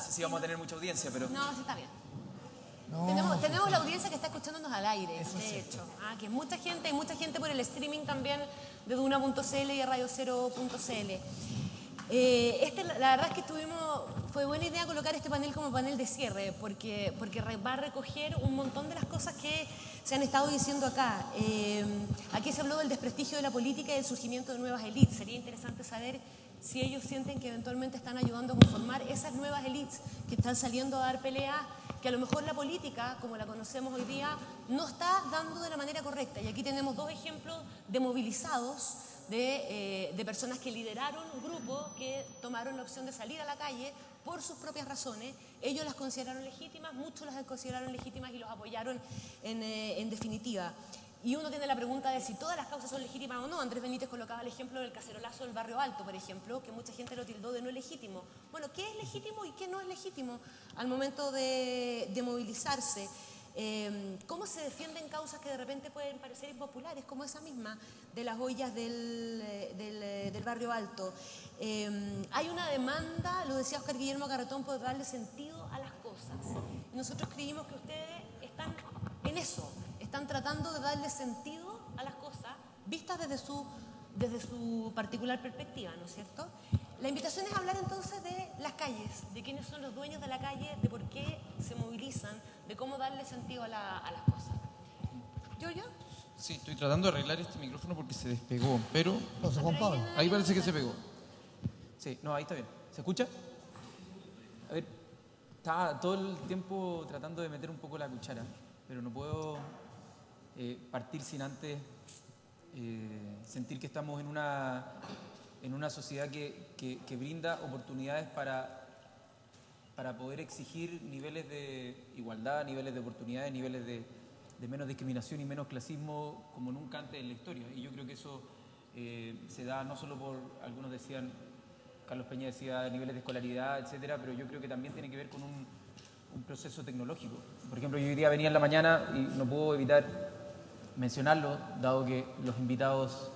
sé si vamos a tener mucha audiencia, pero... No, sí está bien. No, Tenemos la audiencia que está escuchándonos al aire, Eso de es hecho. Que mucha gente, hay mucha gente por el streaming también de Duna.cl y de Radio0.cl. La verdad es que fue buena idea colocar este panel como panel de cierre, porque va a recoger un montón de las cosas que se han estado diciendo acá. Aquí se habló del desprestigio de la política y del surgimiento de nuevas élites. Sería interesante saber si ellos sienten que eventualmente están ayudando a conformar esas nuevas élites que están saliendo a dar pelea, que a lo mejor la política, como la conocemos hoy día, no está dando de la manera correcta. Y aquí tenemos dos ejemplos de movilizados, de personas que lideraron un grupo que tomaron la opción de salir a la calle por sus propias razones. Ellos las consideraron legítimas, muchos las consideraron legítimas y los apoyaron en definitiva. Y uno tiene la pregunta de si todas las causas son legítimas o no. Andrés Benítez colocaba el ejemplo del cacerolazo del Barrio Alto, por ejemplo, que mucha gente lo tildó de no legítimo. Bueno, ¿qué es legítimo y qué no es legítimo al momento de movilizarse? ¿Cómo se defienden causas que de repente pueden parecer impopulares, como esa misma de las ollas del Barrio Alto? Hay una demanda, lo decía Oscar Guillermo Carretón, por darle sentido a las cosas. Y nosotros creímos que ustedes están en eso. Están tratando de darle sentido a las cosas vistas desde su particular perspectiva, ¿no es cierto? La invitación es hablar entonces de las calles, de quiénes son los dueños de la calle, de por qué se movilizan, de cómo darle sentido a las cosas. ¿Yo? Sí, estoy tratando de arreglar este micrófono porque se despegó, pero José Juan Pablo. ahí parece que se pegó. Sí, no, ahí está bien. ¿Se escucha? A ver, estaba todo el tiempo tratando de meter un poco la cuchara, pero no puedo partir sin antes sentir que estamos en una sociedad que brinda oportunidades para poder exigir niveles de igualdad, niveles de oportunidades, niveles de menos discriminación y menos clasismo como nunca antes en la historia. Y yo creo que eso se da no solo por, algunos decían, Carlos Peña decía niveles de escolaridad, etcétera, pero yo creo que también tiene que ver con un proceso tecnológico. Por ejemplo, yo hoy día venía en la mañana y no puedo evitar mencionarlo, dado que los invitados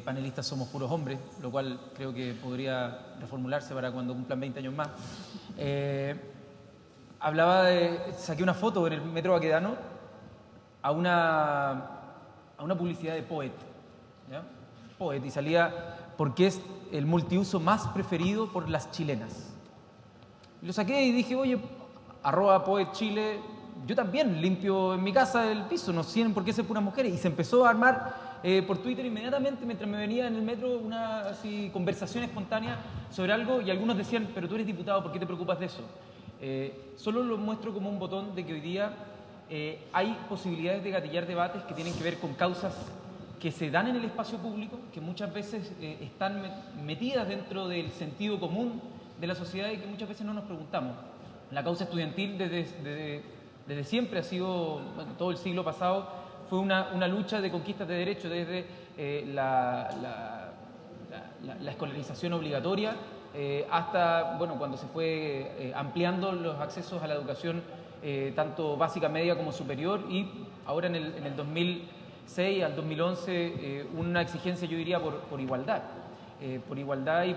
panelistas somos puros hombres, lo cual creo que podría reformularse para cuando cumplan 20 años más. Saqué una foto en el Metro Baquedano a una publicidad de Poet, ¿ya? Poet, y salía porque es el multiuso más preferido por las chilenas. Y lo saqué y dije, oye, @Poet Chile, yo también limpio en mi casa el piso, no tienen por qué ser puras mujeres. Y se empezó a armar por Twitter inmediatamente, mientras me venía en el metro, una conversación espontánea sobre algo, y algunos decían, pero tú eres diputado, ¿por qué te preocupas de eso? Solo lo muestro como un botón de que hoy día hay posibilidades de gatillar debates que tienen que ver con causas que se dan en el espacio público, que muchas veces están metidas dentro del sentido común de la sociedad y que muchas veces no nos preguntamos. La causa estudiantil desde siempre ha sido, bueno, todo el siglo pasado, fue una lucha de conquistas de derechos, desde la escolarización obligatoria hasta, bueno, cuando se fue ampliando los accesos a la educación tanto básica, media como superior, y ahora en el 2006 al 2011 una exigencia, yo diría, por igualdad. Por igualdad y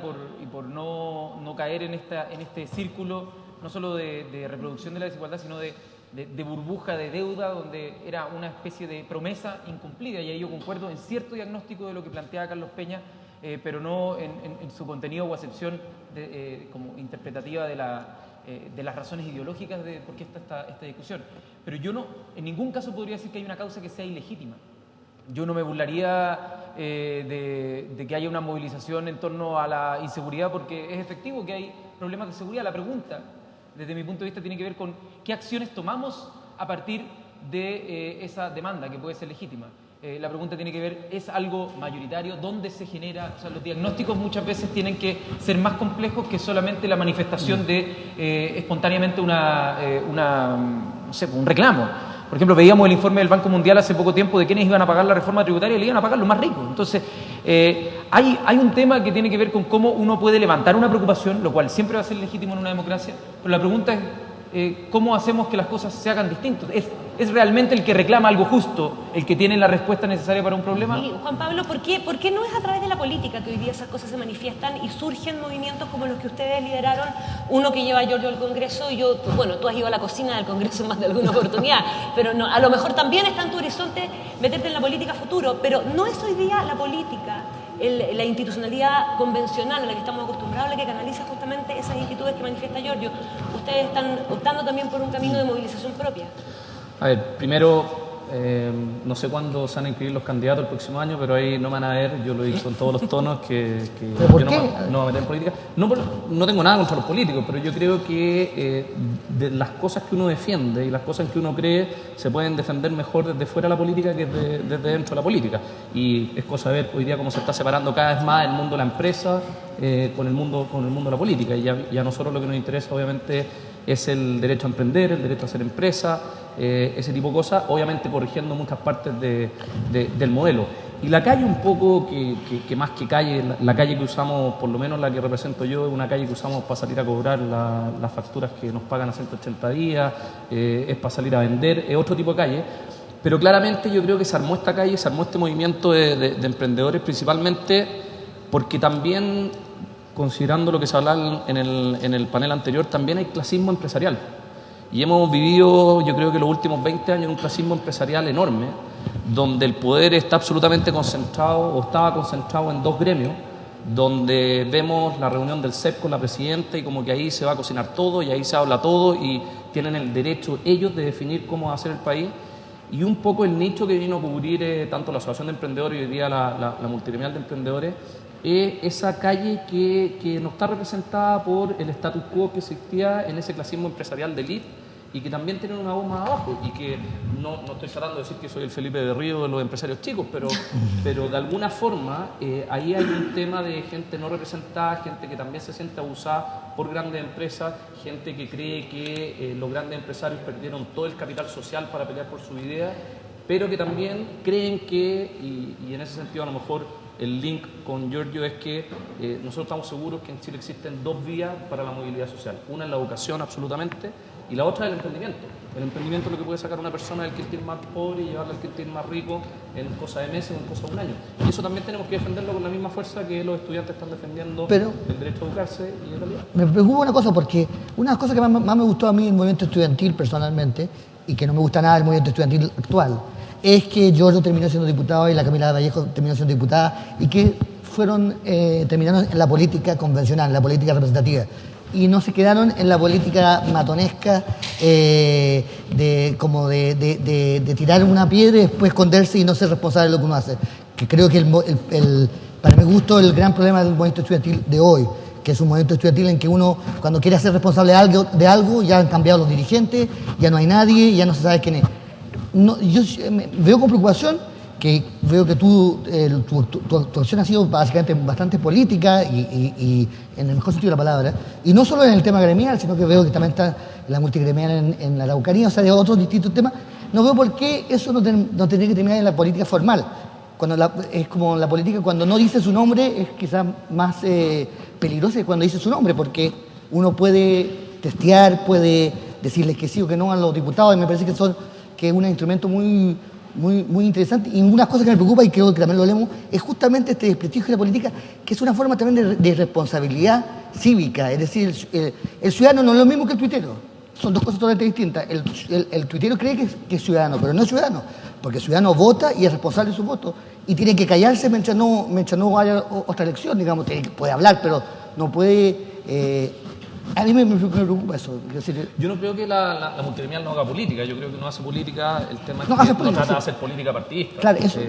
por no caer en este círculo, no solo de reproducción de la desigualdad, sino de burbuja de deuda, donde era una especie de promesa incumplida. Y ahí yo concuerdo en cierto diagnóstico de lo que planteaba Carlos Peña, pero no en su contenido o acepción como interpretativa de las razones ideológicas de por qué está esta discusión. Pero yo no, en ningún caso podría decir que hay una causa que sea ilegítima. Yo no me burlaría de que haya una movilización en torno a la inseguridad, porque es efectivo que hay problemas de seguridad. La pregunta, desde mi punto de vista, tiene que ver con qué acciones tomamos a partir de esa demanda, que puede ser legítima. La pregunta tiene que ver, ¿es algo mayoritario? ¿Dónde se genera? O sea, los diagnósticos muchas veces tienen que ser más complejos que solamente la manifestación de espontáneamente no sé, un reclamo. Por ejemplo, veíamos el informe del Banco Mundial hace poco tiempo de quiénes iban a pagar la reforma tributaria, y le iban a pagar los más ricos. Entonces, hay un tema que tiene que ver con cómo uno puede levantar una preocupación, lo cual siempre va a ser legítimo en una democracia, pero la pregunta es, ¿cómo hacemos que las cosas se hagan distintas? ¿Es realmente el que reclama algo justo, el que tiene la respuesta necesaria para un problema? Y, Juan Pablo, ¿por qué no es a través de la política que hoy día esas cosas se manifiestan y surgen movimientos como los que ustedes lideraron? Uno que lleva a Giorgio al Congreso y yo, bueno, tú has ido a la cocina del Congreso en más de alguna oportunidad, pero no, a lo mejor también está en tu horizonte meterte en la política futuro, pero no es hoy día la política, la institucionalidad convencional a la que estamos acostumbrados, la que canaliza justamente esas inquietudes que manifiesta Giorgio. Ustedes están optando también por un camino de movilización propia. A ver, primero, no sé cuándo se van a inscribir los candidatos el próximo año, pero ahí no me van a ver, yo lo he dicho en todos los tonos, que ¿Pero por yo qué? no me voy a meter en política. No tengo nada contra los políticos, pero yo creo que de las cosas que uno defiende y las cosas en que uno cree se pueden defender mejor desde fuera de la política que desde dentro de la política. Y es cosa de ver hoy día cómo se está separando cada vez más el mundo de la empresa con el mundo de la política. Y a nosotros lo que nos interesa, obviamente, es el derecho a emprender, el derecho a hacer empresa, ese tipo de cosas, obviamente corrigiendo muchas partes del modelo. Y la calle un poco, que más que calle, la calle que usamos, por lo menos la que represento yo, es una calle que usamos para salir a cobrar las facturas que nos pagan a 180 días, es para salir a vender, es otro tipo de calle. Pero claramente yo creo que se armó esta calle, se armó este movimiento de emprendedores principalmente porque también, considerando lo que se hablaba en el panel anterior, también hay clasismo empresarial. Y hemos vivido, yo creo que los últimos 20 años, un clasismo empresarial enorme, donde el poder está absolutamente concentrado o estaba concentrado en dos gremios, donde vemos la reunión del CEP con la presidenta y como que ahí se va a cocinar todo y ahí se habla todo y tienen el derecho ellos de definir cómo va a ser el país. Y un poco el nicho que vino a cubrir tanto la Asociación de Emprendedores y hoy día la Multigremial de Emprendedores, esa calle que no está representada por el status quo que existía en ese clasismo empresarial de élite y que también tienen una voz más abajo y que no estoy tratando de decir que soy el Felipe de Río de los empresarios chicos, pero de alguna forma ahí hay un tema de gente no representada, gente que también se siente abusada por grandes empresas, gente que cree que los grandes empresarios perdieron todo el capital social para pelear por su idea, pero que también creen que, y en ese sentido a lo mejor el link con Giorgio es que nosotros estamos seguros que en Chile existen dos vías para la movilidad social. Una es la educación, absolutamente, y la otra es el emprendimiento. El emprendimiento es lo que puede sacar a una persona del quintil más pobre y llevarla al quintil más rico en cosa de meses o en cosa de un año. Y eso también tenemos que defenderlo con la misma fuerza que los estudiantes están defendiendo el derecho a educarse y en realidad. Me preocupa una cosa, porque una de las cosas que más me gustó a mí del movimiento estudiantil personalmente, y que no me gusta nada del movimiento estudiantil actual, es que Giorgio terminó siendo diputado y la Camila Vallejo terminó siendo diputada y que terminaron en la política convencional, en la política representativa. Y no se quedaron en la política matonesca de tirar una piedra y después esconderse y no ser responsable de lo que uno hace. Que creo que para mi gusto el gran problema del movimiento estudiantil de hoy, que es un movimiento estudiantil en que uno cuando quiere ser responsable de algo ya han cambiado los dirigentes, ya no hay nadie, ya no se sabe quién es. No, yo veo con preocupación que veo que tu actuación ha sido básicamente bastante política y en el mejor sentido de la palabra, y no solo en el tema gremial, sino que veo que también está la multigremial en la Araucanía, o sea, de otros distintos temas. No veo por qué eso no tendría que terminar en la política formal. Es como la política cuando no dice su nombre es quizás más peligrosa que cuando dice su nombre, porque uno puede testear, puede decirles que sí o que no a los diputados, y me parece que es un instrumento muy interesante. Y una cosa que me preocupa, y creo que también lo leemos, es justamente este desprestigio de la política, que es una forma también de responsabilidad cívica. Es decir, el ciudadano no es lo mismo que el tuitero. Son dos cosas totalmente distintas. El tuitero cree que es ciudadano, pero no es ciudadano, porque el ciudadano vota y es responsable de su voto. Y tiene que callarse mientras no haya otra elección, digamos. Puede hablar, pero no puede... a mí me preocupa eso. Es decir, yo no creo que la multigremial no haga política, yo creo que no hace política, el tema es no que hace no política, trata de sí. hacer política partidista, Claro, eso.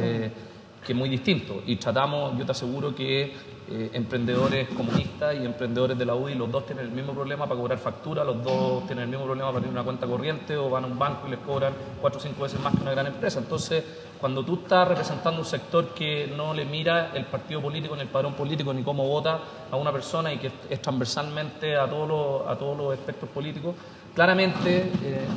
que es muy distinto. Y tratamos, yo te aseguro que emprendedores comunistas y emprendedores de la UDI, los dos tienen el mismo problema para cobrar factura, los dos tienen el mismo problema para abrir una cuenta corriente o van a un banco y les cobran 4 o 5 veces más que una gran empresa. Entonces, cuando tú estás representando un sector que no le mira el partido político, ni el padrón político, ni cómo vota a una persona y que es transversalmente a todos los espectros políticos, claramente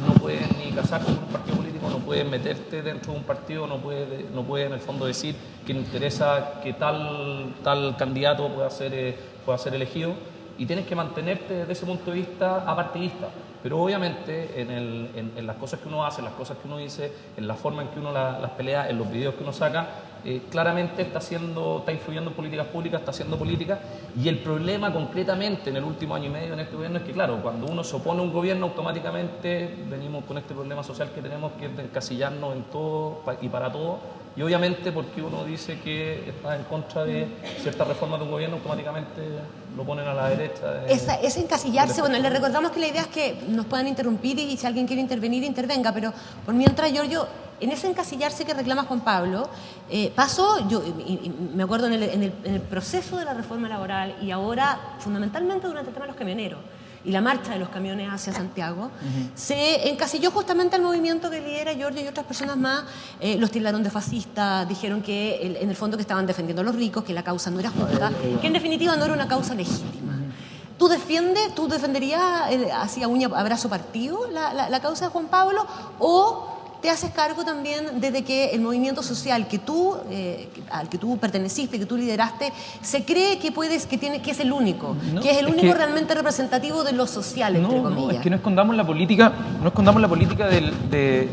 no puedes ni casarte con un partido político, no puedes meterte dentro de un partido, no puedes en el fondo decir que le interesa que tal candidato pueda ser elegido. y tienes que mantenerte desde ese punto de vista apartidista. Pero obviamente en las cosas que uno hace, en las cosas que uno dice, en la forma en que uno las pelea, en los videos que uno saca, claramente está influyendo en políticas públicas, está haciendo política. Y el problema concretamente en el último año y medio en este gobierno es que, claro, cuando uno se opone a un gobierno, automáticamente venimos con este problema social que tenemos, que es de encasillarnos en todo y para todo. Y obviamente porque uno dice que está en contra de ciertas reformas de un gobierno, automáticamente lo ponen a la derecha. Ese encasillarse, bueno, le recordamos que la idea es que nos puedan interrumpir y si alguien quiere intervenir, intervenga, pero por mientras, Giorgio, en ese encasillarse que reclama Juan Pablo, pasó, y me acuerdo en el proceso de la reforma laboral y ahora fundamentalmente durante el tema de los camioneros y la marcha de los camiones hacia Santiago, se encasilló justamente al movimiento que lidera Giorgio y otras personas más, los tildaron de fascistas, dijeron que en el fondo que estaban defendiendo a los ricos, que la causa no era justa, que en definitiva no era una causa legítima. ¿Tú defenderías así a uña, abrazo partido la causa de Juan Pablo o te haces cargo también desde que el movimiento social al que tú perteneciste, que tú lideraste, se cree que es el único, que es el único realmente representativo de lo social, entre comillas? No, es que no escondamos la política del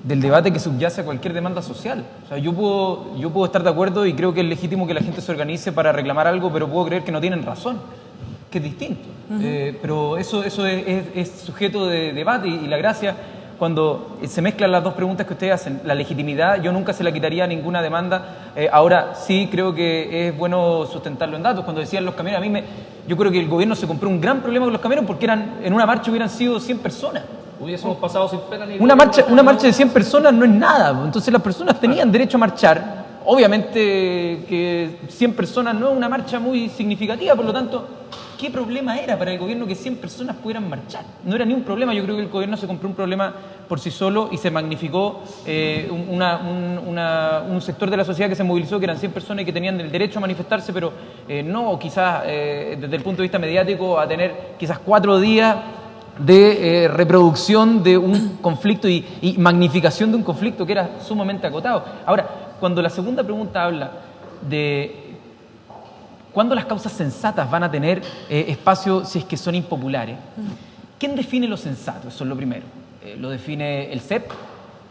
debate que subyace a cualquier demanda social. O sea, yo puedo estar de acuerdo y creo que es legítimo que la gente se organice para reclamar algo, pero puedo creer que no tienen razón, que es distinto. Pero eso es sujeto de debate y la gracia, cuando se mezclan las dos preguntas que ustedes hacen, la legitimidad, yo nunca se la quitaría a ninguna demanda. Ahora sí creo que es bueno sustentarlo en datos. Cuando decían los camiones, yo creo que el gobierno se compró un gran problema con los camiones porque en una marcha hubieran sido 100 personas. Hubiésemos pasado sin pena ni Una marcha de 100 personas no es nada. Entonces las personas tenían derecho a marchar. Obviamente que 100 personas no es una marcha muy significativa, por lo tanto, ¿qué problema era para el gobierno que 100 personas pudieran marchar? No era ni un problema. Yo creo que el gobierno se compró un problema por sí solo y se magnificó un sector de la sociedad que se movilizó, que eran 100 personas y que tenían el derecho a manifestarse, pero no quizás desde el punto de vista mediático a tener quizás 4 días de reproducción de un conflicto y magnificación de un conflicto que era sumamente acotado. Ahora, cuando la segunda pregunta habla de cuándo las causas sensatas van a tener espacio si es que son impopulares, ¿quién define lo sensato? Eso es lo primero. ¿Lo define el CEP?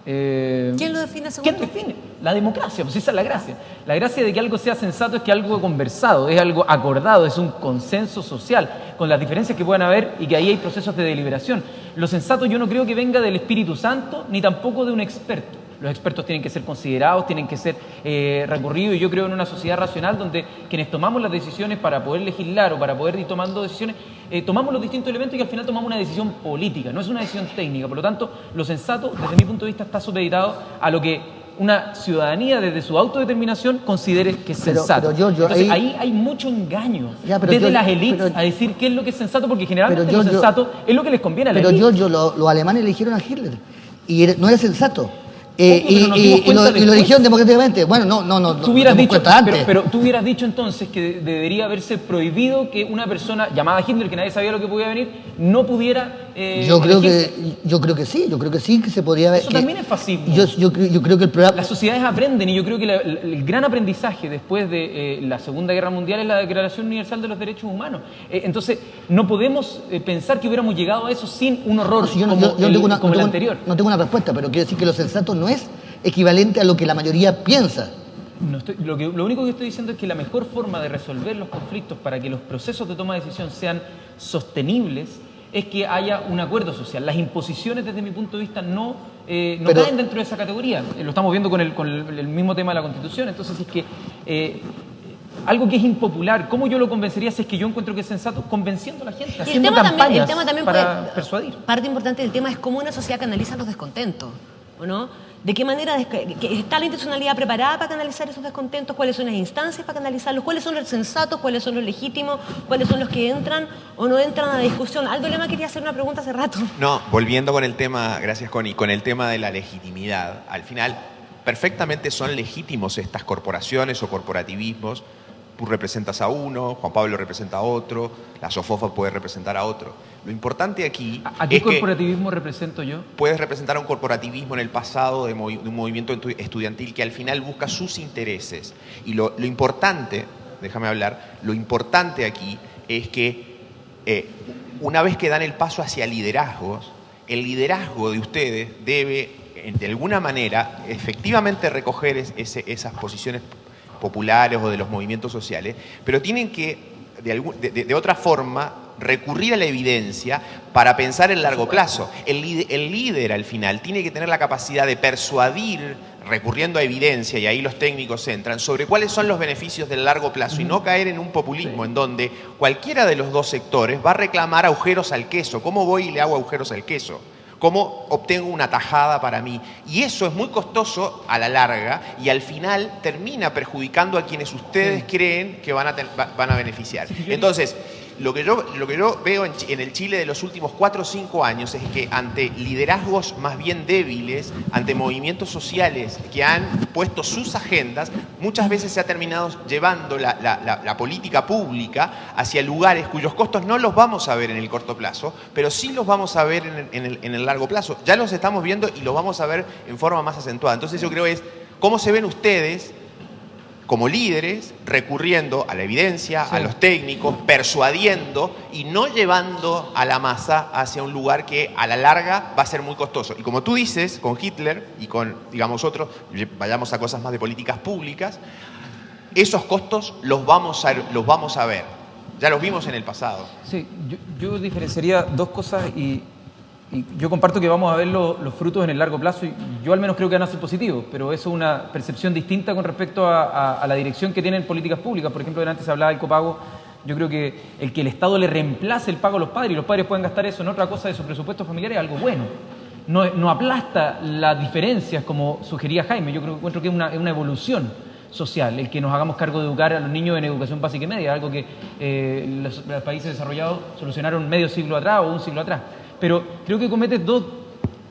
¿Quién lo define según ¿Quién define? La democracia, pues esa es la gracia. La gracia de que algo sea sensato es que algo conversado, es algo acordado, es un consenso social, con las diferencias que puedan haber y que ahí hay procesos de deliberación. Lo sensato yo no creo que venga del Espíritu Santo ni tampoco de un experto. Los expertos tienen que ser considerados, tienen que ser recurridos, y yo creo en una sociedad racional donde quienes tomamos las decisiones para poder legislar o para poder ir tomando decisiones, tomamos los distintos elementos y al final tomamos una decisión política, no es una decisión técnica. Por lo tanto, lo sensato, desde mi punto de vista, está supeditado a lo que una ciudadanía desde su autodeterminación considere que es sensato. Entonces ahí hay mucho engaño desde las élites a decir qué es lo que es sensato, porque generalmente lo sensato es lo que les conviene a la élite. Pero los alemanes eligieron a Hitler y no era sensato. Y lo eligieron democráticamente. Bueno, no. Tú hubieras dicho, pero tú hubieras dicho entonces que debería haberse prohibido que una persona llamada Hitler, que nadie sabía lo que podía venir, no pudiera. Yo creo que sí que se podía haber. Eso también es fascismo. Yo creo que el programa. Las sociedades aprenden, y yo creo que el gran aprendizaje después de la Segunda Guerra Mundial es la Declaración Universal de los Derechos Humanos. Entonces, no podemos pensar que hubiéramos llegado a eso sin un horror como el anterior. No tengo una respuesta, pero quiero decir que lo sensato no es equivalente a lo que la mayoría piensa. Lo único que estoy diciendo es que la mejor forma de resolver los conflictos para que los procesos de toma de decisión sean sostenibles es que haya un acuerdo social. Las imposiciones, desde mi punto de vista, no caen dentro de esa categoría. Lo estamos viendo con el mismo tema de la Constitución. Entonces, es que algo que es impopular, ¿cómo yo lo convencería si es que yo encuentro que es sensato? Convenciendo a la gente, haciendo campañas para persuadir. Parte importante del tema es cómo una sociedad canaliza los descontentos, ¿o no? ¿De qué manera está la institucionalidad preparada para canalizar esos descontentos? ¿Cuáles son las instancias para canalizarlos? ¿Cuáles son los sensatos? ¿Cuáles son los legítimos? ¿Cuáles son los que entran o no entran a la discusión? Aldo Lema quería hacer una pregunta hace rato. No, volviendo con el tema, gracias Connie, con el tema de la legitimidad. Al final, perfectamente son legítimos estas corporaciones o corporativismos. Tú representas a uno, Juan Pablo representa a otro, la SOFOFA puede representar a otro. Lo importante aquí ¿A qué corporativismo represento yo? Puedes representar a un corporativismo en el pasado de un movimiento estudiantil que al final busca sus intereses. Y lo importante, déjame hablar, lo importante aquí es que una vez que dan el paso hacia liderazgos, el liderazgo de ustedes debe, de alguna manera, efectivamente recoger esas posiciones populares o de los movimientos sociales, pero tienen que, de otra forma, recurrir a la evidencia para pensar en largo plazo. El líder, al final, tiene que tener la capacidad de persuadir, recurriendo a evidencia, y ahí los técnicos entran, sobre cuáles son los beneficios del largo plazo y no caer en un populismo en donde cualquiera de los dos sectores va a reclamar agujeros al queso. ¿Cómo voy y le hago agujeros al queso? ¿Cómo obtengo una tajada para mí? Y eso es muy costoso a la larga y al final termina perjudicando a quienes ustedes creen que van a beneficiar. Entonces, lo que yo veo en el Chile de los últimos 4 o 5 años es que ante liderazgos más bien débiles, ante movimientos sociales que han puesto sus agendas, muchas veces se ha terminado llevando la política pública hacia lugares cuyos costos no los vamos a ver en el corto plazo, pero sí los vamos a ver en el largo plazo. Ya los estamos viendo y los vamos a ver en forma más acentuada. Entonces yo creo es cómo se ven ustedes como líderes, recurriendo a la evidencia, a los técnicos, persuadiendo y no llevando a la masa hacia un lugar que a la larga va a ser muy costoso. Y como tú dices, con Hitler y con, digamos, otros, vayamos a cosas más de políticas públicas, esos costos los vamos a ver. Ya los vimos en el pasado. Sí, yo diferenciaría dos cosas y yo comparto que vamos a ver los frutos en el largo plazo y yo al menos creo que van a ser positivos, pero eso es una percepción distinta con respecto a la dirección que tienen políticas públicas. Por ejemplo, antes se hablaba del copago. Yo creo que el Estado le reemplace el pago a los padres y los padres pueden gastar eso en otra cosa de su presupuesto familiar es algo bueno. No aplasta las diferencias como sugería Jaime. Yo encuentro que es una evolución social, el que nos hagamos cargo de educar a los niños en educación básica y media, algo que los países desarrollados solucionaron medio siglo atrás o un siglo atrás. Pero creo que cometes dos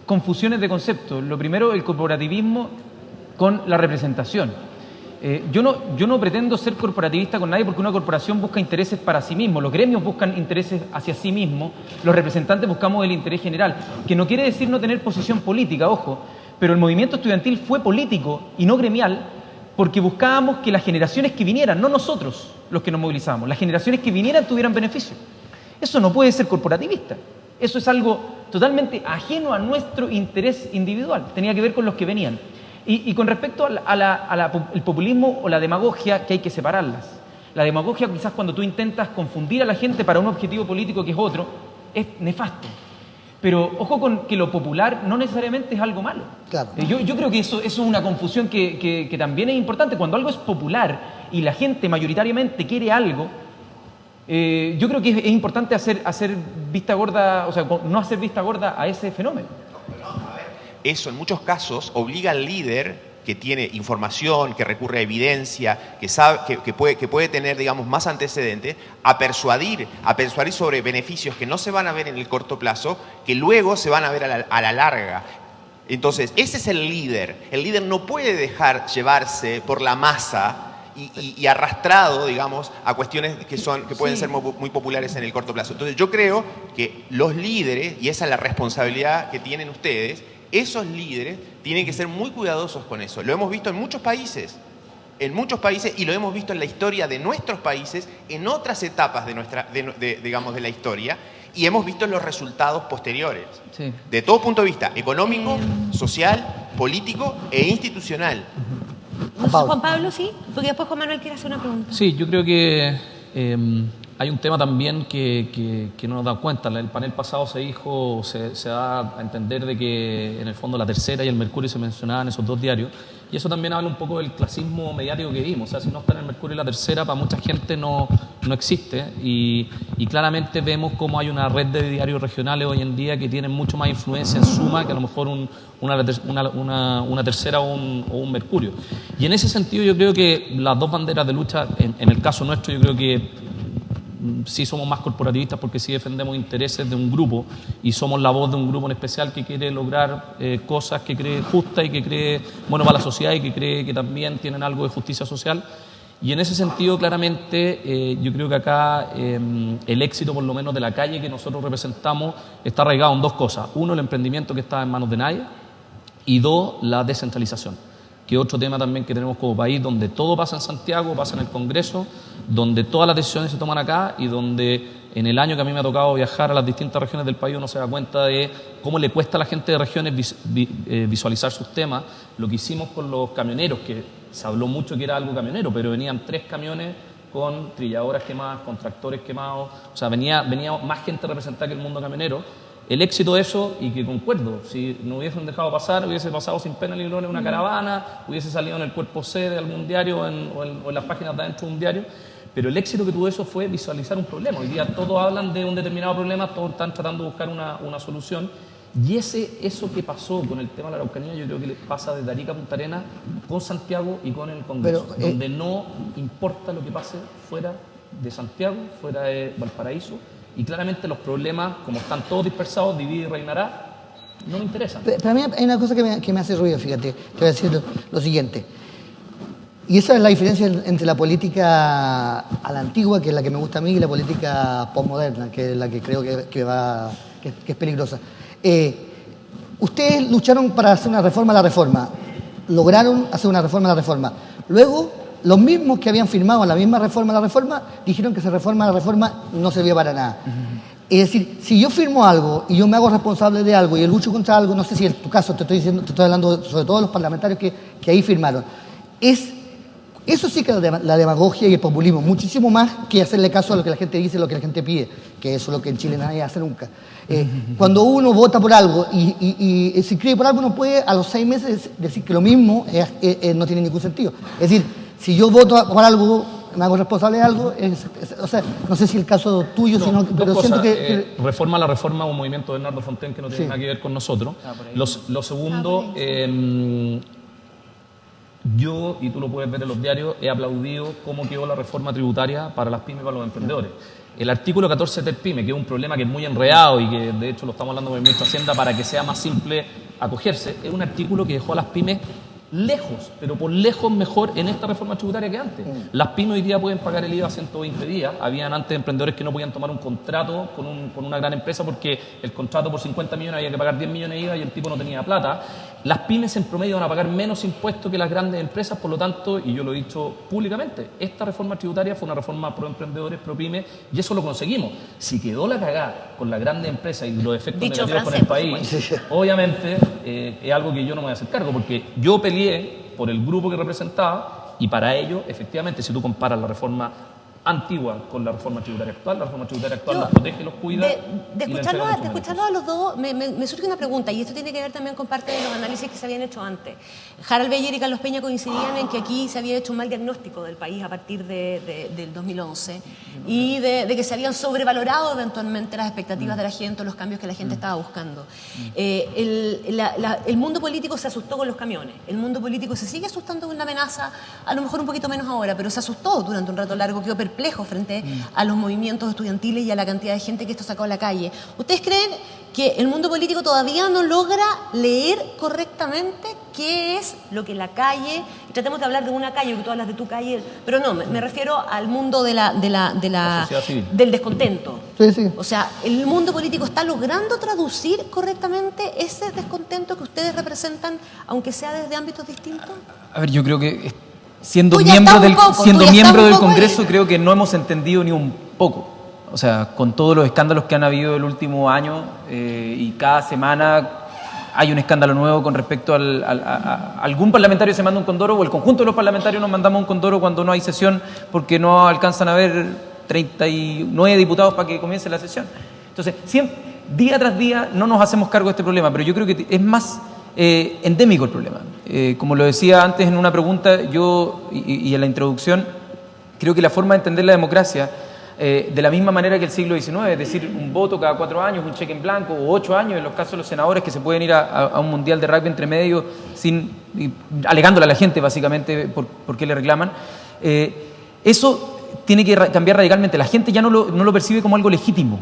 confusiones de conceptos. Lo primero, el corporativismo con la representación. Yo no pretendo ser corporativista con nadie porque una corporación busca intereses para sí mismo, los gremios buscan intereses hacia sí mismos, los representantes buscamos el interés general, que no quiere decir no tener posición política, ojo, pero el movimiento estudiantil fue político y no gremial porque buscábamos que las generaciones que vinieran, no nosotros los que nos movilizábamos, las generaciones que vinieran tuvieran beneficio. Eso no puede ser corporativista. Eso es algo totalmente ajeno a nuestro interés individual. Tenía que ver con los que venían. Y con respecto al populismo o la demagogia, que hay que separarlas. La demagogia, quizás cuando tú intentas confundir a la gente para un objetivo político que es otro, es nefasto. Pero ojo con que lo popular no necesariamente es algo malo. Claro. Yo creo que eso es una confusión que también es importante. Cuando algo es popular y la gente mayoritariamente quiere algo, yo creo que es importante hacer vista gorda, o sea, no hacer vista gorda a ese fenómeno. Eso en muchos casos obliga al líder que tiene información, que recurre a evidencia, que sabe, que puede tener, digamos, más antecedentes, a persuadir sobre beneficios que no se van a ver en el corto plazo, que luego se van a ver a la larga. Entonces, ese es el líder. El líder no puede dejar llevarse por la masa y arrastrado, digamos, a cuestiones que pueden ser muy populares en el corto plazo. Entonces yo creo que los líderes, y esa es la responsabilidad que tienen ustedes, esos líderes tienen que ser muy cuidadosos con eso. Lo hemos visto en muchos países, y lo hemos visto en la historia de nuestros países, en otras etapas de la historia, y hemos visto los resultados posteriores, Sí. de todo punto de vista, económico, social, político e institucional. Juan Pablo, sí, porque después Juan Manuel quiere hacer una pregunta. Sí, yo creo que hay un tema también que no nos da cuenta. El panel pasado se da a entender de que en el fondo La Tercera y el Mercurio se mencionaban en esos dos diarios, y eso también habla un poco del clasismo mediático que vimos. O sea, si no están el Mercurio y La Tercera, para mucha gente no existe, y claramente vemos cómo hay una red de diarios regionales hoy en día que tienen mucho más influencia en suma que a lo mejor una Tercera o un Mercurio. Y en ese sentido yo creo que las dos banderas de lucha, en el caso nuestro, yo creo que sí somos más corporativistas porque sí defendemos intereses de un grupo y somos la voz de un grupo en especial que quiere lograr cosas que cree justas y que cree bueno para la sociedad y que cree que también tienen algo de justicia social. Y en ese sentido, claramente, yo creo que acá el éxito, por lo menos de la calle que nosotros representamos, está arraigado en dos cosas. Uno, el emprendimiento que está en manos de nadie, y dos, la descentralización. que es otro tema también que tenemos como país, donde todo pasa en Santiago, pasa en el Congreso, donde todas las decisiones se toman acá y donde en el año que a mí me ha tocado viajar a las distintas regiones del país uno se da cuenta de cómo le cuesta a la gente de regiones visualizar sus temas. Lo que hicimos con los camioneros, que se habló mucho que era algo camionero, pero venían 3 camiones con trilladoras quemadas, con tractores quemados, o sea, venía más gente representada que el mundo camionero. El éxito de eso, y que concuerdo, si no hubiesen dejado pasar, hubiese pasado sin pena ni gloria una caravana, hubiese salido en el cuerpo C de algún diario o en las páginas de adentro de un diario, pero el éxito que tuvo eso fue visualizar un problema. Hoy día todos hablan de un determinado problema, todos están tratando de buscar una solución, y eso que pasó con el tema de la Araucanía, yo creo que le pasa desde Arica a Punta Arenas, con Santiago y con el Congreso, donde no importa lo que pase fuera de Santiago, fuera de Valparaíso, y claramente los problemas, como están todos dispersados, divide y reinará, no me interesan. Pero a mí hay una cosa que me hace ruido, fíjate. Te voy a decir lo siguiente. Y esa es la diferencia entre la política a la antigua, que es la que me gusta a mí, y la política postmoderna, que es la que creo que es peligrosa. Ustedes lucharon para hacer una reforma a la reforma. Lograron hacer una reforma a la reforma. Luego, los mismos que habían firmado la misma reforma a la reforma dijeron que esa reforma a la reforma no servía para nada. Es decir, si yo firmo algo y yo me hago responsable de algo y yo lucho contra algo, no sé si en tu caso te estoy hablando sobre todo de los parlamentarios que ahí firmaron, eso sí que es la demagogia y el populismo, muchísimo más que hacerle caso a lo que la gente dice, lo que la gente pide, que eso es lo que en Chile nadie hace nunca. Cuando uno vota por algo y se inscribe por algo, uno puede a los 6 meses decir que lo mismo no tiene ningún sentido. Es decir, si yo voto por algo, me hago responsable de algo, o sea, no sé si el caso tuyo, pero siento que... Reforma a la reforma, un movimiento de Bernardo Fontaine que no tiene nada que ver con nosotros. Lo segundo, yo, y tú lo puedes ver en los diarios, he aplaudido cómo quedó la reforma tributaria para las pymes y para los emprendedores. El artículo 14 del PYME, que es un problema que es muy enredado y que de hecho lo estamos hablando con el ministro de Hacienda para que sea más simple acogerse, es un artículo que dejó a las pymes lejos, pero por lejos mejor en esta reforma tributaria que antes. Las pymes hoy día pueden pagar el IVA 120 días. Habían antes emprendedores que no podían tomar un contrato con una gran empresa porque el contrato por 50 millones había que pagar 10 millones de IVA y el tipo no tenía plata. Las pymes en promedio van a pagar menos impuestos que las grandes empresas, por lo tanto, y yo lo he dicho públicamente, esta reforma tributaria fue una reforma pro emprendedores, pro pymes, y eso lo conseguimos. Si quedó la cagada con las grandes empresas y los efectos negativos con el país, obviamente es algo que yo no me voy a hacer cargo, porque yo peleé por el grupo que representaba y para ello, efectivamente, si tú comparas la reforma antigua con la reforma tributaria actual, la reforma tributaria actual los protege, los cuida. De escucharlos a los dos, me surge una pregunta, y esto tiene que ver también con parte de los análisis que se habían hecho antes. Harald Beyer y Carlos Peña coincidían en que aquí se había hecho un mal diagnóstico del país a partir del 2011 y de que se habían sobrevalorado eventualmente las expectativas de la gente o los cambios que la gente estaba buscando. El mundo político se asustó con los camiones, el mundo político se sigue asustando con una amenaza, a lo mejor un poquito menos ahora, pero se asustó durante un rato largo, quedó perplejo frente a los movimientos estudiantiles y a la cantidad de gente que esto sacó a la calle. ¿Ustedes creen que el mundo político todavía no logra leer correctamente qué es lo que la calle, tratemos de hablar de una calle, que tú hablas de tu calle, pero no, me refiero al mundo del descontento? Sí, sí. O sea, ¿el mundo político está logrando traducir correctamente ese descontento que ustedes representan, aunque sea desde ámbitos distintos? A ver, yo creo que siendo Tú ya miembro estás un del poco Congreso, ahí. creo que no hemos entendido ni un poco. O sea, con todos los escándalos que han habido el último año y cada semana hay un escándalo nuevo con respecto a algún parlamentario se manda un condoro o el conjunto de los parlamentarios nos mandamos un condoro cuando no hay sesión porque no alcanzan a haber 39 diputados para que comience la sesión. Entonces, día tras día no nos hacemos cargo de este problema, pero yo creo que es más endémico el problema. Como lo decía antes en una pregunta, yo y en la introducción, creo que la forma de entender la democracia, de la misma manera que el siglo XIX, es decir, un voto cada 4 años, un cheque en blanco, o 8 años, en los casos de los senadores que se pueden ir a un mundial de rugby entre medio, alegándole a la gente básicamente por qué le reclaman, eso tiene que cambiar radicalmente. La gente ya no lo percibe como algo legítimo.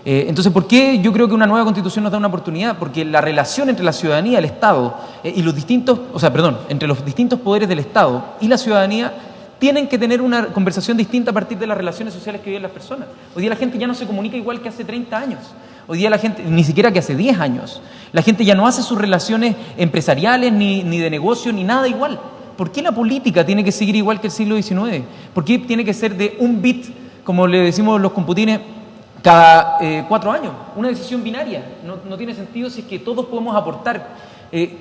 Entonces, ¿por qué yo creo que una nueva constitución nos da una oportunidad? Porque la relación entre la ciudadanía, el Estado y entre los distintos poderes del Estado y la ciudadanía tienen que tener una conversación distinta a partir de las relaciones sociales que viven las personas. Hoy día la gente ya no se comunica igual que hace 30 años. Hoy día la gente, ni siquiera que hace 10 años. La gente ya no hace sus relaciones empresariales, ni de negocio, ni nada igual. ¿Por qué la política tiene que seguir igual que el siglo XIX? ¿Por qué tiene que ser de un bit, como le decimos los computines, cada 4 años? Una decisión binaria. No tiene sentido si es que todos podemos aportar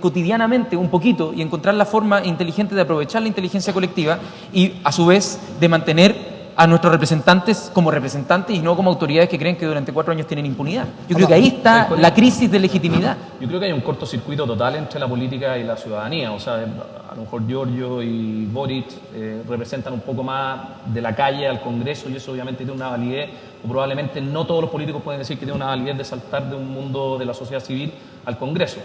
cotidianamente un poquito y encontrar la forma inteligente de aprovechar la inteligencia colectiva y, a su vez, de mantener a nuestros representantes como representantes y no como autoridades que creen que durante 4 años tienen impunidad. Yo creo que ahí está la crisis de legitimidad. Yo creo que hay un cortocircuito total entre la política y la ciudadanía. O sea, a lo mejor Giorgio y Boric representan un poco más de la calle al Congreso y eso obviamente tiene una validez, o probablemente no todos los políticos pueden decir que tiene una validez de saltar de un mundo de la sociedad civil al Congreso.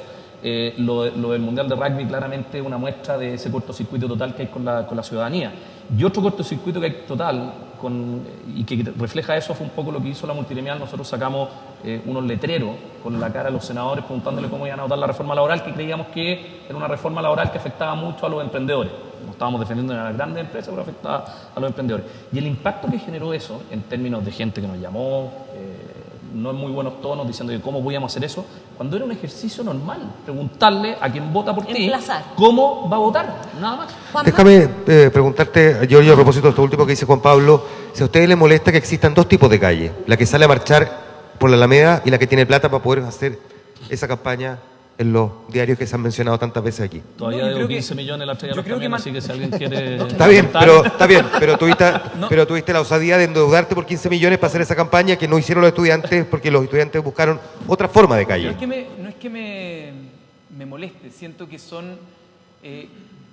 Lo del Mundial de Rugby claramente es una muestra de ese cortocircuito total que hay con la ciudadanía. Y otro cortocircuito que hay total y que refleja eso fue un poco lo que hizo la multigremial. Nosotros sacamos unos letreros con la cara a los senadores preguntándole cómo iban a votar la reforma laboral, que creíamos que era una reforma laboral que afectaba mucho a los emprendedores. No estábamos defendiendo a las grandes empresas, pero afectaba a los emprendedores. Y el impacto que generó eso, en términos de gente que nos llamó, no en muy buenos tonos, diciendo que cómo podíamos hacer eso, cuando era un ejercicio normal, preguntarle a quien vota por ti cómo va a votar, nada más. Déjame preguntarte, Giorgio, a propósito de esto último que dice Juan Pablo, si a ustedes les molesta que existan 2 tipos de calle, la que sale a marchar por la Alameda y la que tiene plata para poder hacer esa campaña en los diarios que se han mencionado tantas veces aquí. Todavía debo 15 millones la estrella de los camiones, así que si alguien quiere... Está bien, pero tuviste la osadía de endeudarte por 15 millones para hacer esa campaña que no hicieron los estudiantes porque los estudiantes buscaron otra forma de calle. No es que me moleste, siento que son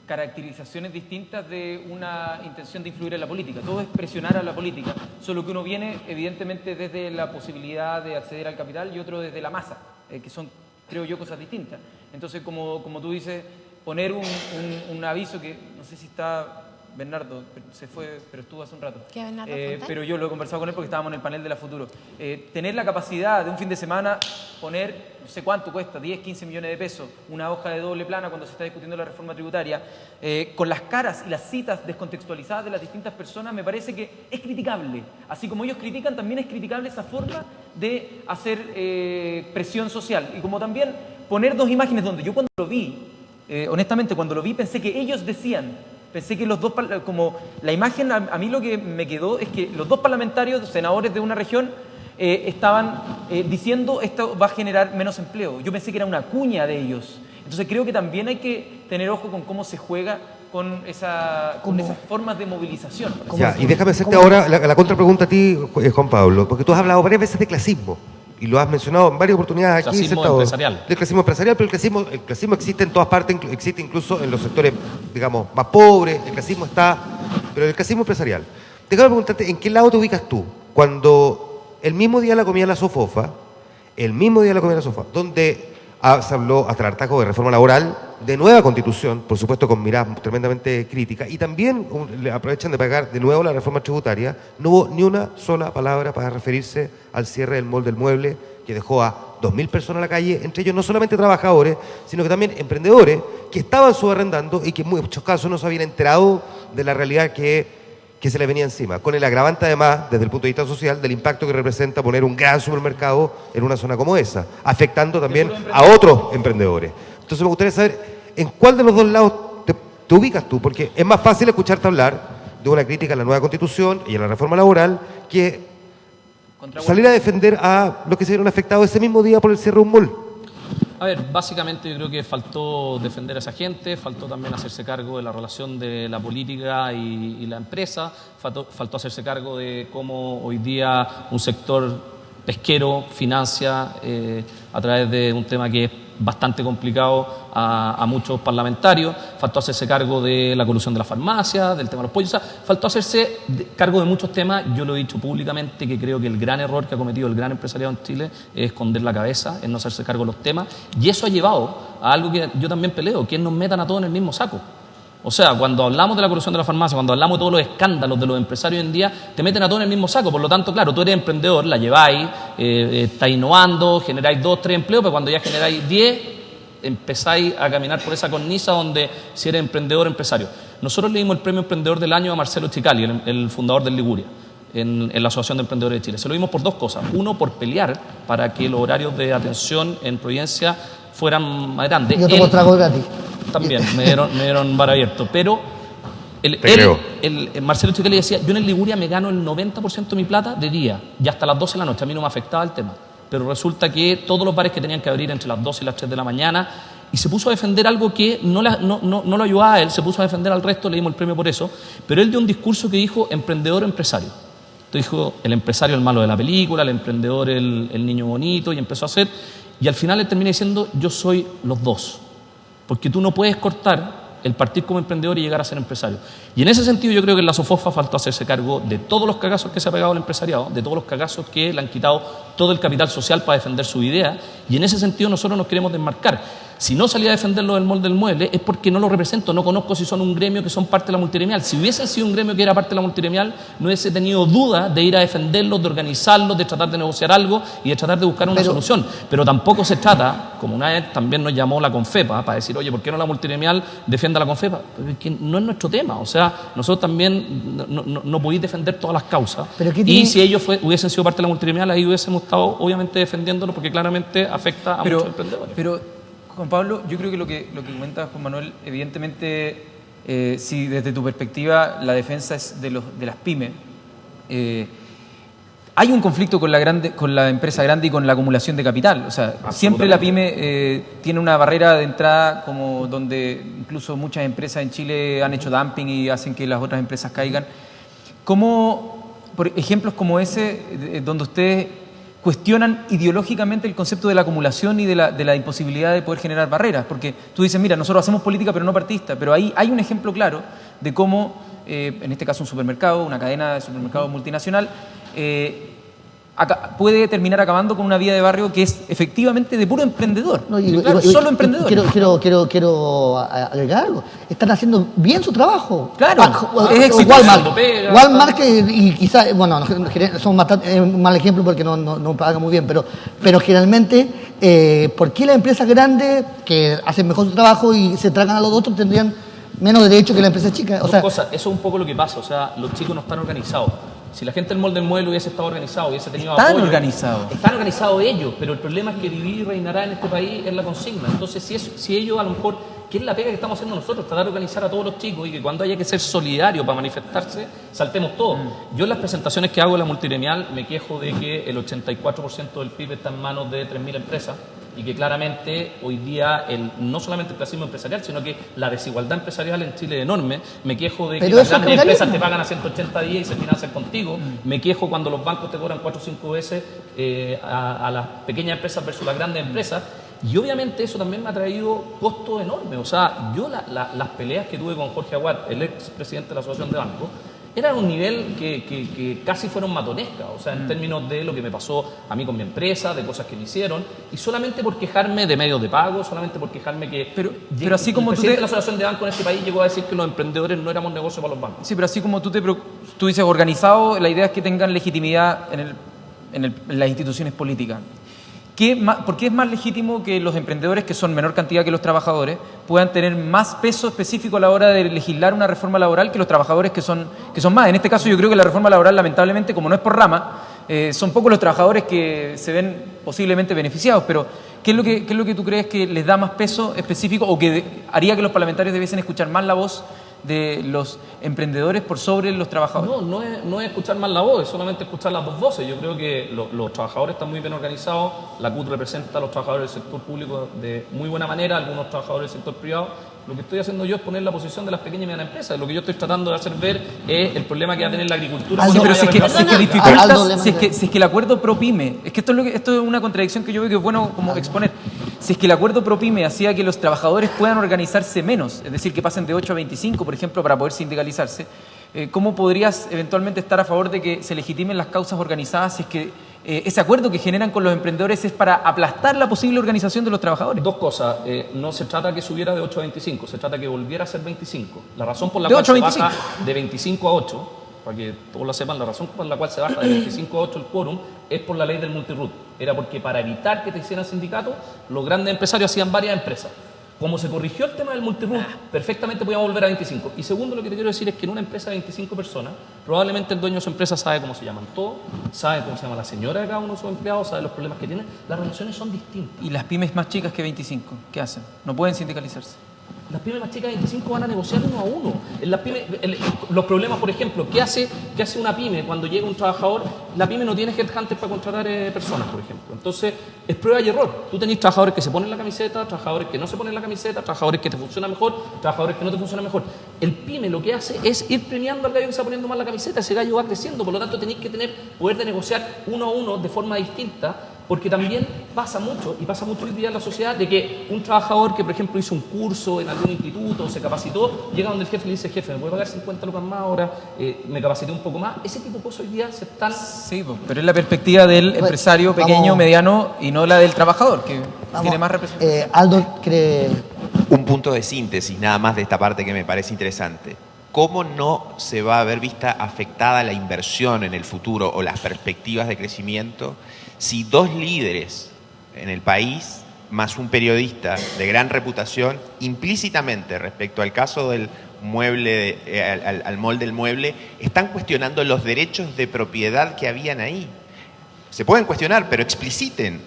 caracterizaciones distintas de una intención de influir en la política. Todo es presionar a la política, solo que uno viene evidentemente desde la posibilidad de acceder al capital y otro desde la masa, que son, creo yo, cosas distintas. Entonces, como tú dices, poner un aviso que, no sé si está Bernardo, se fue, pero estuvo hace un rato. ¿Qué Bernardo pero yo lo he conversado con él porque estábamos en el panel de la Futuro. Tener la capacidad de un fin de semana poner, no sé cuánto cuesta, 10, 15 millones de pesos, una hoja de doble plana cuando se está discutiendo la reforma tributaria, con las caras y las citas descontextualizadas de las distintas personas, me parece que es criticable. Así como ellos critican, también es criticable esa forma de hacer presión social. Y como también poner 2 imágenes donde yo cuando lo vi, honestamente cuando lo vi pensé que ellos decían... Pensé que los dos, como la imagen, a mí lo que me quedó es que los 2 parlamentarios, senadores de una región, estaban diciendo esto va a generar menos empleo. Yo pensé que era una cuña de ellos. Entonces creo que también hay que tener ojo con cómo se juega con esas formas de movilización. Ya, y déjame hacerte ahora la contrapregunta a ti, Juan Pablo, porque tú has hablado varias veces de clasismo. Y lo has mencionado en varias oportunidades aquí. Clasismo empresarial. Del clasismo empresarial, pero el clasismo existe en todas partes, existe incluso en los sectores, digamos, más pobres, el clasismo está, pero el clasismo empresarial. Déjame preguntarte, ¿en qué lado te ubicas tú? Cuando el mismo día de la comida de la SOFOFA, donde se habló hasta el hartazgo de reforma laboral, de nueva constitución, por supuesto con miradas tremendamente críticas, y también le aprovechan de pagar de nuevo la reforma tributaria, no hubo ni una sola palabra para referirse al cierre del mall del mueble, que dejó a 2.000 personas en la calle, entre ellos no solamente trabajadores, sino que también emprendedores que estaban subarrendando y que en muchos casos no se habían enterado de la realidad que se les venía encima, con el agravante además, desde el punto de vista social, del impacto que representa poner un gran supermercado en una zona como esa, afectando también a otros emprendedores. Entonces me gustaría saber, ¿en cuál de los 2 lados te ubicas tú? Porque es más fácil escucharte hablar de una crítica a la nueva Constitución y a la reforma laboral que salir a defender a los que se vieron afectados ese mismo día por el cierre de un mall. A ver, básicamente yo creo que faltó defender a esa gente, faltó también hacerse cargo de la relación de la política y la empresa, faltó hacerse cargo de cómo hoy día un sector pesquero financia a través de un tema que es bastante complicado a muchos parlamentarios, faltó hacerse cargo de la colusión de la farmacia, del tema de los pollos, o sea, faltó hacerse cargo de muchos temas. Yo lo he dicho públicamente que creo que el gran error que ha cometido el gran empresariado en Chile es esconder la cabeza, es no hacerse cargo de los temas, y eso ha llevado a algo que yo también peleo, que es nos metan a todos en el mismo saco. O sea, cuando hablamos de la corrupción de la farmacia, cuando hablamos de todos los escándalos de los empresarios hoy en día, te meten a todos en el mismo saco. Por lo tanto, claro, tú eres emprendedor, la lleváis, estáis innovando, generáis 2, 3 empleos, pero cuando ya generáis 10, empezáis a caminar por esa cornisa donde si eres emprendedor, empresario. Nosotros le dimos el premio Emprendedor del Año a Marcelo Chicali, el fundador del Liguria, en la Asociación de Emprendedores de Chile. Se lo dimos por 2 cosas. Uno, por pelear para que los horarios de atención en Providencia fueran más grandes. Yo tomo trago gratis. También, me dieron bar abierto. Pero Marcelo Chicali decía, yo en Liguria me gano el 90% de mi plata de día y hasta las 12 de la noche. A mí no me afectaba el tema. Pero resulta que todos los bares que tenían que abrir entre las 12 y las 3 de la mañana, y se puso a defender algo que no lo ayudaba a él, se puso a defender al resto, le dimos el premio por eso, pero él dio un discurso que dijo emprendedor o empresario. Entonces dijo el empresario el malo de la película, el emprendedor el niño bonito, y empezó a hacer, y al final él termina diciendo yo soy los dos, porque tú no puedes cortar el partir como emprendedor y llegar a ser empresario. Y en ese sentido yo creo que en la SOFOFA faltó hacerse cargo de todos los cagazos que se ha pegado el empresariado, de todos los cagazos que le han quitado todo el capital social para defender su idea, y en ese sentido nosotros nos queremos desmarcar. Si no salía a defenderlo del molde del mueble es porque no lo represento, no conozco si son un gremio que son parte de la multigremial. Si hubiesen sido un gremio que era parte de la multigremial, no hubiese tenido duda de ir a defenderlos, de organizarlos, de tratar de negociar algo y de tratar de buscar una solución. Pero tampoco se trata, como una vez también nos llamó la Confepa para decir, oye, ¿por qué no la multigremial defienda la Confepa? Porque no es nuestro tema, o sea, nosotros también no podéis defender todas las causas. Y si ellos hubiesen sido parte de la multigremial, ahí hubiésemos estado obviamente defendiéndolo porque claramente afecta a muchos emprendedores. Pero Juan Pablo, yo creo que lo que comenta Juan Manuel, evidentemente, si desde tu perspectiva la defensa es de las pymes, hay un conflicto con la empresa grande y con la acumulación de capital. O sea, siempre la pyme tiene una barrera de entrada como donde incluso muchas empresas en Chile han hecho dumping y hacen que las otras empresas caigan. ¿Cómo, por ejemplos como ese, donde ustedes cuestionan ideológicamente el concepto de la acumulación y de la imposibilidad de poder generar barreras? Porque tú dices, mira, nosotros hacemos política pero no partidista, pero ahí hay un ejemplo claro de cómo, en este caso un supermercado, una cadena de supermercados multinacional, puede terminar acabando con una vía de barrio que es efectivamente de puro emprendedor. No, solo emprendedores. Quiero agregar algo. Están haciendo bien su trabajo. Claro, es exitoso. Walmart, y quizás, bueno, son un mal ejemplo porque no pagan muy bien, pero generalmente, ¿por qué las empresas grandes que hacen mejor su trabajo y se tragan a los otros tendrían menos derecho que las empresas chicas? Eso es un poco lo que pasa, o sea, los chicos no están organizados. Si la gente del molde del mueble hubiese estado organizado, hubiese tenido apoyo... Están organizados ellos, pero el problema es que vivir y reinará en este país es la consigna. Entonces, si ellos a lo mejor, ¿qué es la pega que estamos haciendo nosotros? Tratar de organizar a todos los chicos y que cuando haya que ser solidario para manifestarse, saltemos todos. Yo en las presentaciones que hago en la multigremial me quejo de que el 84% del PIB está en manos de 3.000 empresas y que claramente hoy día no solamente el clasismo empresarial, sino que la desigualdad empresarial en Chile es enorme. Me quejo de que las grandes empresas te pagan a 180 días y se financian contigo. Me quejo cuando los bancos te cobran 4 o 5 veces a las pequeñas empresas versus las grandes empresas. Y obviamente eso también me ha traído costos enormes. O sea, yo las peleas que tuve con Jorge Aguad, el ex presidente de la Asociación de Bancos, eran un nivel que casi fueron matonescas, o sea, en términos de lo que me pasó a mí con mi empresa, de cosas que me hicieron, y solamente por quejarme de medios de pago, solamente por quejarme que... Pero así como el presidente de la Asociación de Bancos en este país llegó a decir que los emprendedores no éramos negocio para los bancos. Sí, pero así como tú dices organizado, la idea es que tengan legitimidad en las instituciones políticas. ¿Por qué es más legítimo que los emprendedores, que son menor cantidad que los trabajadores, puedan tener más peso específico a la hora de legislar una reforma laboral que los trabajadores que son más? En este caso yo creo que la reforma laboral, lamentablemente, como no es por rama, son pocos los trabajadores que se ven posiblemente beneficiados, pero ¿qué es lo que tú crees que les da más peso específico o que haría que los parlamentarios debiesen escuchar más la voz de los emprendedores por sobre los trabajadores? No es escuchar más la voz, es solamente escuchar las dos voces. Yo creo que los trabajadores están muy bien organizados, la CUT representa a los trabajadores del sector público de muy buena manera, algunos trabajadores del sector privado. Lo que estoy haciendo yo es poner la posición de las pequeñas y medianas empresas. Lo que yo estoy tratando de hacer ver es el problema que va a tener la agricultura. Sí, pero si es que el acuerdo ProPyme, es que esto es una contradicción que yo veo que es bueno como exponer. Si es que el acuerdo ProPyme hacía que los trabajadores puedan organizarse menos, es decir, que pasen de 8 a 25, por ejemplo, para poder sindicalizarse, ¿cómo podrías eventualmente estar a favor de que se legitimen las causas organizadas si es que ese acuerdo que generan con los emprendedores es para aplastar la posible organización de los trabajadores? Dos cosas. No se trata que subiera de 8 a 25, se trata que volviera a ser 25. La razón por la cual se baja de 25 a 8, para que todos lo sepan, la razón por la cual se baja de 25 a 8 el quórum es por la ley del multirut. Era porque para evitar que te hicieran sindicatos, los grandes empresarios hacían varias empresas. Como se corrigió el tema del multiroom, perfectamente podíamos volver a 25. Y segundo, lo que te quiero decir es que en una empresa de 25 personas, probablemente el dueño de su empresa sabe cómo se llaman todos, sabe cómo se llama la señora de cada uno de sus empleados, sabe los problemas que tienen. Las relaciones son distintas. ¿Y las pymes más chicas que 25? ¿Qué hacen? ¿No pueden sindicalizarse? Las pymes más chicas de 25 van a negociar uno a uno. En las pymes, los problemas, por ejemplo, ¿qué hace una pyme cuando llega un trabajador? La pyme no tiene headhunters para contratar personas, por ejemplo. Entonces, es prueba y error. Tú tenés trabajadores que se ponen la camiseta, trabajadores que no se ponen la camiseta, trabajadores que te funcionan mejor, trabajadores que no te funcionan mejor. El pyme lo que hace es ir premiando al gallo que está poniendo mal la camiseta. Ese gallo va creciendo, por lo tanto tenéis que tener poder de negociar uno a uno de forma distinta. Porque también pasa mucho, y pasa mucho hoy día en la sociedad, de que un trabajador que, por ejemplo, hizo un curso en algún instituto, se capacitó, llega donde el jefe y le dice, jefe, ¿me puede pagar 50 lucas más ahora? Me capacité un poco más. Ese tipo de cosas hoy día se están... Sí, pero es la perspectiva del empresario pequeño, mediano, y no la del trabajador, que tiene más representación. Aldo cree... Un punto de síntesis, nada más de esta parte que me parece interesante. ¿Cómo no se va a ver vista afectada la inversión en el futuro o las perspectivas de crecimiento si dos líderes en el país, más un periodista de gran reputación, implícitamente respecto al caso del mueble, al mall del mueble, están cuestionando los derechos de propiedad que habían ahí? Se pueden cuestionar, pero expliciten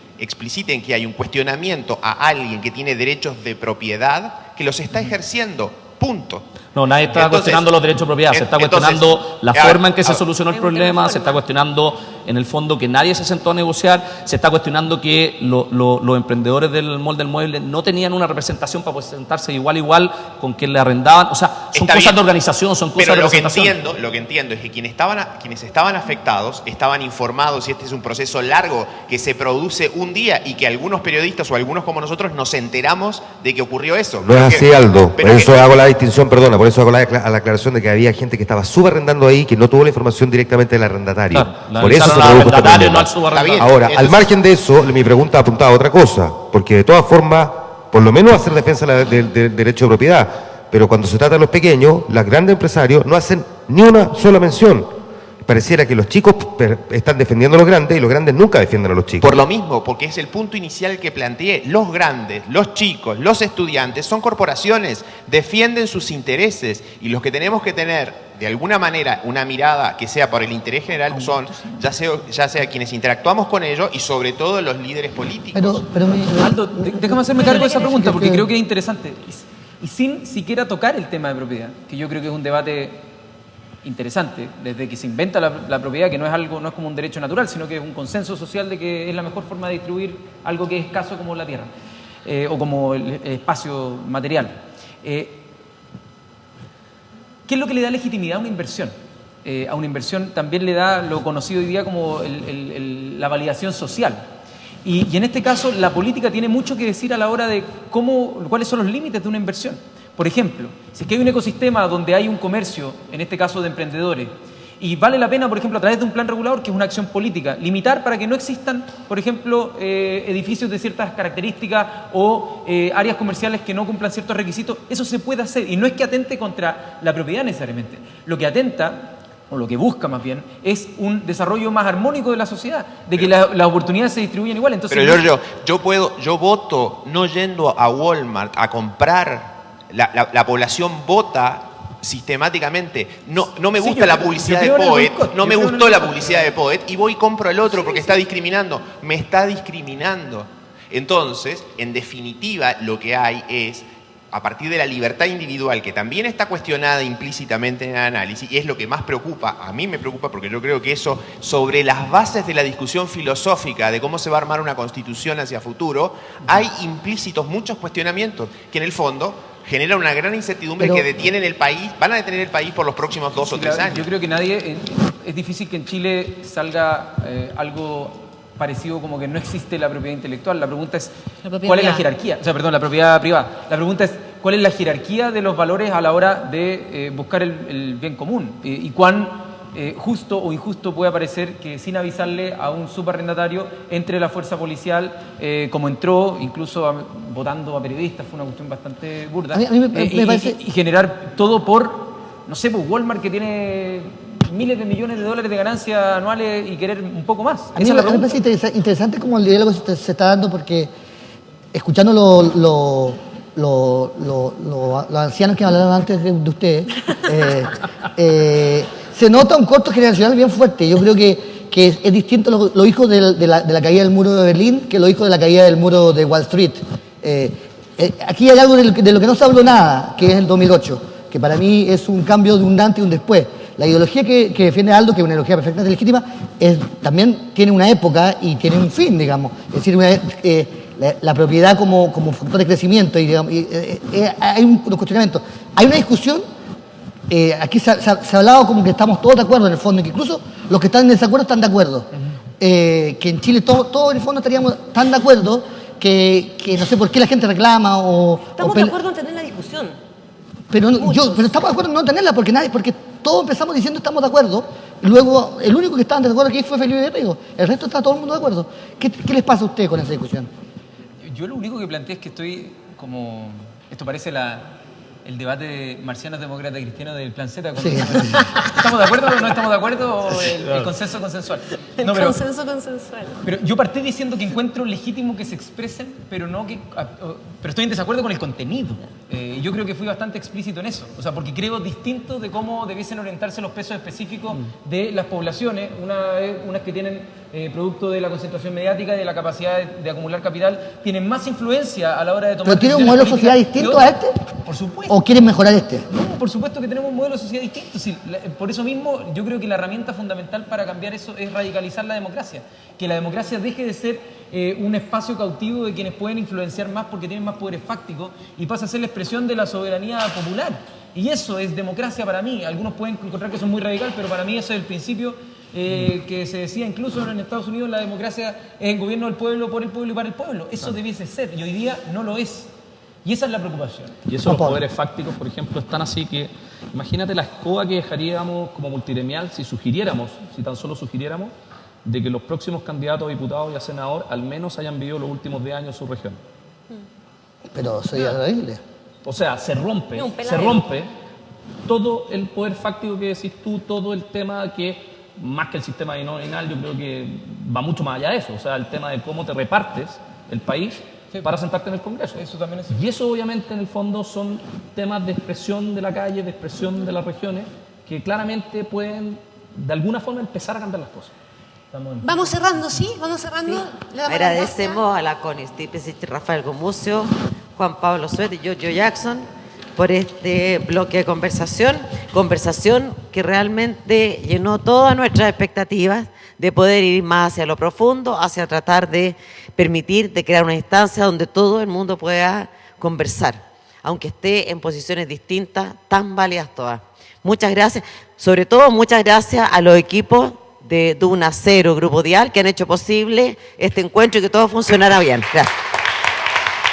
que hay un cuestionamiento a alguien que tiene derechos de propiedad que los está ejerciendo. Punto. No, nadie está cuestionando los derechos de propiedad, se está cuestionando la forma en que se solucionó el problema, se está cuestionando en el fondo que nadie se sentó a negociar, se está cuestionando que los emprendedores del mall del mueble no tenían una representación para presentarse igual a igual con quien le arrendaban. O sea, son cosas de organización, son cosas de representación. Lo que entiendo es que quienes estaban afectados estaban informados, y este es un proceso largo que se produce un día y que algunos periodistas o algunos como nosotros nos enteramos de que ocurrió eso. No es así, Aldo. Por eso hago la distinción, perdona, por eso hago la aclaración de que había gente que estaba subarrendando ahí que no tuvo la información directamente del arrendatario. Claro, por eso se produjo este problema. No ahora, al margen de eso, mi pregunta apuntaba a otra cosa, porque de todas formas, por lo menos hacer defensa del derecho de propiedad, pero cuando se trata de los pequeños, los grandes empresarios no hacen ni una sola mención. Pareciera que los chicos están defendiendo a los grandes y los grandes nunca defienden a los chicos. Por lo mismo, porque es el punto inicial que planteé. Los grandes, los chicos, los estudiantes son corporaciones, defienden sus intereses, y los que tenemos que tener de alguna manera una mirada que sea por el interés general son ya sea quienes interactuamos con ellos y sobre todo los líderes políticos. Aldo, déjame hacerme cargo de esa pregunta porque creo que es interesante. Y sin siquiera tocar el tema de propiedad, que yo creo que es un debate interesante, desde que se inventa la propiedad, que no es como un derecho natural, sino que es un consenso social de que es la mejor forma de distribuir algo que es escaso como la tierra, o como el espacio material. ¿Qué es lo que le da legitimidad a una inversión? A una inversión también le da lo conocido hoy día como la validación social. Y en este caso, la política tiene mucho que decir a la hora de cuáles son los límites de una inversión. Por ejemplo, si es que hay un ecosistema donde hay un comercio, en este caso de emprendedores, y vale la pena, por ejemplo, a través de un plan regulador, que es una acción política, limitar para que no existan, por ejemplo, edificios de ciertas características o áreas comerciales que no cumplan ciertos requisitos, eso se puede hacer. Y no es que atente contra la propiedad necesariamente. Lo que atenta, o lo que busca más bien, es un desarrollo más armónico de la sociedad, de que las oportunidades se distribuyen igual. Entonces, pero yo voto no yendo a Walmart a comprar. La población vota sistemáticamente. No me gusta la publicidad de Poet, no me gustó la publicidad de Poet y voy y compro el otro porque está discriminando. Me está discriminando. Entonces, en definitiva, lo que hay es, a partir de la libertad individual, que también está cuestionada implícitamente en el análisis, y es lo que más preocupa, a mí me preocupa porque yo creo que eso, sobre las bases de la discusión filosófica de cómo se va a armar una constitución hacia futuro, hay implícitos muchos cuestionamientos que en el fondo generan una gran incertidumbre que detienen el país, van a detener el país por los próximos 2 o 3 años. Yo creo que es difícil que en Chile salga algo parecido como que no existe la propiedad intelectual. La pregunta es, ¿cuál es la jerarquía? La propiedad privada. La pregunta es, ¿cuál es la jerarquía de los valores a la hora de buscar el bien común? Y cuán justo o injusto puede parecer que sin avisarle a un subarrendatario entre la fuerza policial, como entró, incluso votando a periodistas, fue una cuestión bastante burda, a mí me parece... y generar todo por, no sé, pues Walmart, que tiene miles de millones de dólares de ganancias anuales, y querer un poco más. A mí me parece interesante como el diálogo se está dando, porque escuchando los ancianos que hablaron antes de ustedes, se nota un corte generacional bien fuerte. Yo creo que es distinto los hijos de la caída del muro de Berlín que los hijos de la caída del muro de Wall Street. Aquí hay algo de lo que no se habló nada, que es el 2008, que para mí es un cambio de un antes y un después. La ideología que defiende Aldo, que es una ideología perfectamente legítima, también tiene una época y tiene un fin, digamos. Es decir, la propiedad como factor de crecimiento, y, digamos, hay unos cuestionamientos. Hay una discusión, aquí se ha hablado como que estamos todos de acuerdo en el fondo, que incluso los que están en desacuerdo están de acuerdo. Que en Chile todos en el fondo estaríamos tan de acuerdo que no sé por qué la gente reclama Estamos de acuerdo en tener la discusión. Pero estamos de acuerdo en no tenerla porque todos empezamos diciendo estamos de acuerdo, y luego el único que estaba de acuerdo aquí fue Felipe Berrigo, el resto está todo el mundo de acuerdo. ¿Qué les pasa a ustedes con esa discusión? Yo lo único que planteé es que estoy como... Esto parece el debate de marcianos, demócratas, cristianos del Plan Z. Sí. ¿Estamos de acuerdo o no estamos de acuerdo? ¿O el consenso consensual? El consenso consensual. Pero yo partí diciendo que encuentro legítimo que se expresen, pero estoy en desacuerdo con el contenido. Yo creo que fui bastante explícito en eso. O sea, porque creo distinto de cómo debiesen orientarse los pesos específicos de las poblaciones. Unas que tienen, producto de la concentración mediática y de la capacidad de acumular capital, tienen más influencia a la hora de tomar... ¿Pero tiene un modelo de sociedad distinto a este? Por supuesto. ¿O quieren mejorar este? No, por supuesto que tenemos un modelo de sociedad distinto. Sí, por eso mismo, yo creo que la herramienta fundamental para cambiar eso es radicalizar la democracia. Que la democracia deje de ser un espacio cautivo de quienes pueden influenciar más porque tienen más poderes fácticos y pasa a ser la expresión de la soberanía popular. Y eso es democracia para mí. Algunos pueden encontrar que eso es muy radical, pero para mí eso es el principio que se decía incluso en Estados Unidos: la democracia es el gobierno del pueblo, por el pueblo y para el pueblo. Eso debiese ser, y hoy día no lo es. Y esa es la preocupación. Y esos poderes fácticos, por ejemplo, están así que, imagínate la escoba que dejaríamos como multigremial si tan solo sugiriéramos, de que los próximos candidatos a diputados y a senador al menos hayan vivido los últimos 10 años en su región. Pero sería horrible. O sea, se rompe todo el poder fáctico que decís tú, todo el tema que, más que el sistema binominal, yo creo que va mucho más allá de eso. O sea, el tema de cómo te repartes el país para sentarte en el Congreso. Eso también es... Y eso obviamente en el fondo son temas de expresión de la calle, de expresión de las regiones, que claramente pueden de alguna forma empezar a cambiar las cosas. Vamos cerrando, ¿sí? Vamos cerrando. Sí. Agradecemos a la Connie Stipes, Rafael Gomucio, Juan Pablo Suet y Giorgio Jackson por este bloque de conversación que realmente llenó todas nuestras expectativas de poder ir más hacia lo profundo, hacia tratar de permitir, de crear una instancia donde todo el mundo pueda conversar, aunque esté en posiciones distintas, tan válidas todas. Muchas gracias, sobre todo muchas gracias a los equipos de Duna Cero, Grupo Dial, que han hecho posible este encuentro y que todo funcionara bien. Gracias.